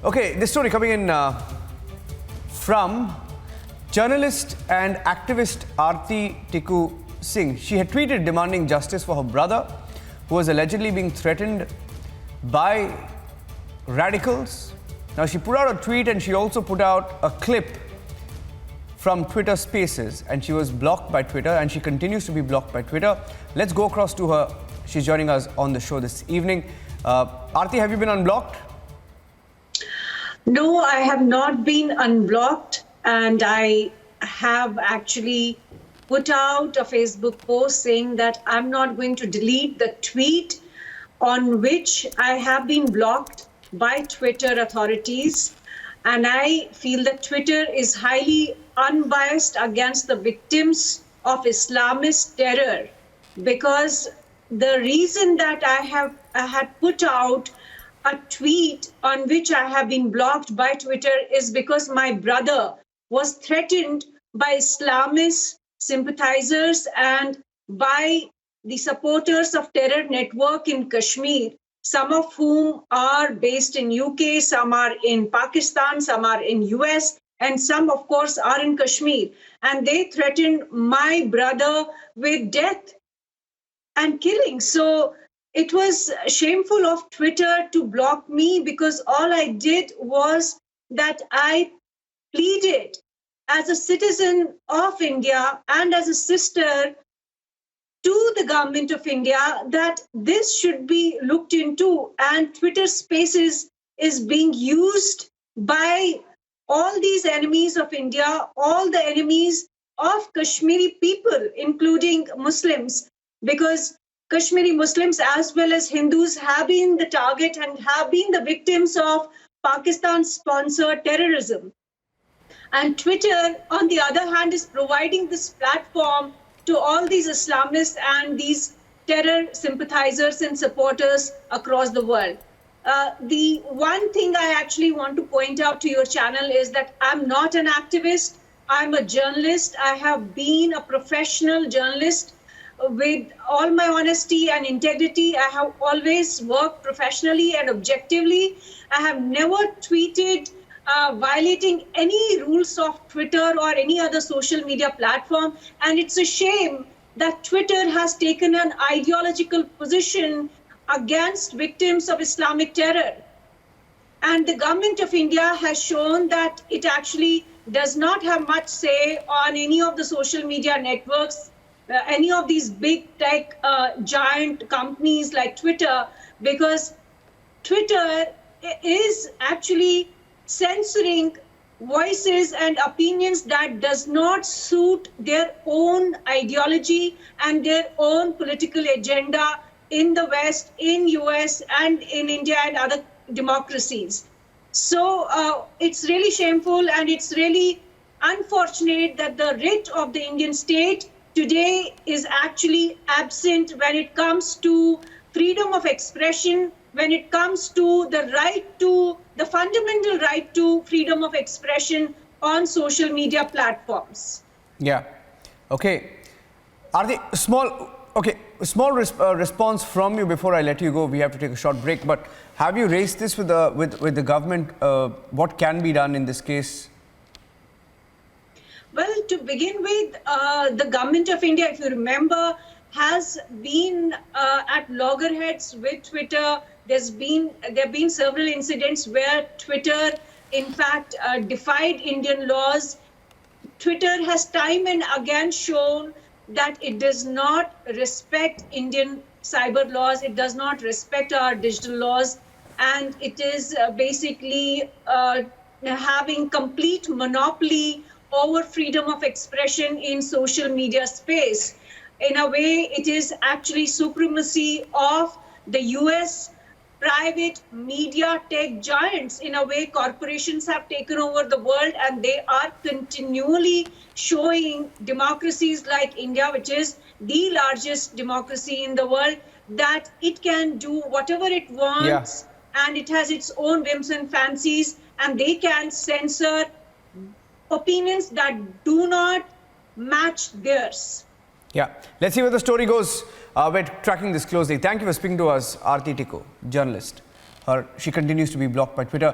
Okay, this story coming in from journalist and activist Aarti Tikoo Singh. She had tweeted demanding justice for her brother, who was allegedly being threatened by radicals. Now, she put out a tweet and she also put out a clip from Twitter Spaces, and she was blocked by Twitter, and she continues to be blocked by Twitter. Let's go across to her. She's joining us on the show this evening. Aarti, have you been unblocked? No, I have not been unblocked, and I have actually put out a Facebook post saying that I'm not going to delete the tweet on which I have been blocked by Twitter authorities. And I feel that Twitter is highly unbiased against the victims of Islamist terror, because the reason that I had put out a tweet on which I have been blocked by Twitter is because my brother was threatened by Islamist sympathizers and by the supporters of terror network in Kashmir, some of whom are based in UK, some are in Pakistan, some are in US, and some, of course, are in Kashmir. And they threatened my brother with death and killing. So it was shameful of Twitter to block me, because all I did was that I pleaded as a citizen of India and as a sister to the government of India that this should be looked into. And Twitter Spaces is being used by all these enemies of India, all the enemies of Kashmiri people, including Muslims, because Kashmiri Muslims as well as Hindus have been the target and have been the victims of Pakistan-sponsored terrorism. And Twitter, on the other hand, is providing this platform to all these Islamists and these terror sympathizers and supporters across the world. The one thing I actually want to point out to your channel is that I'm not an activist. I'm a journalist. I have been a professional journalist with all my honesty and integrity. I have always worked professionally and objectively. I have never tweeted violating any rules of Twitter or any other social media platform. And it's a shame that Twitter has taken an ideological position against victims of Islamic terror. And the government of India has shown that it actually does not have much say on any of the social media networks, any of these big tech giant companies like Twitter, because Twitter is actually censoring voices and opinions that does not suit their own ideology and their own political agenda in the West, in US, and in India and other democracies. So it's really shameful, and it's really unfortunate that the writ of the Indian state today is actually absent when it comes to freedom of expression, when it comes to the fundamental right to freedom of expression on social media platforms. Yeah. Okay. Are they small? Okay. Small response from you before I let you go. We have to take a short break. But have you raised this with the government? What can be done in this case? Well, to begin with, the government of India, if you remember, has been at loggerheads with Twitter. There have been several incidents where Twitter, in fact, defied Indian laws. Twitter has time and again shown that it does not respect Indian cyber laws. It does not respect our digital laws, and it is basically having complete monopoly over freedom of expression in social media space. In a way, it is actually supremacy of the US private media tech giants. In a way, corporations have taken over the world, and they are continually showing democracies like India, which is the largest democracy in the world, that it can do whatever it wants, and it has its own whims and fancies, and they can censor opinions that do not match theirs. Yeah, let's see where the story goes. We're tracking this closely. Thank you for speaking to us, Aarti Tikoo, journalist. She continues to be blocked by Twitter.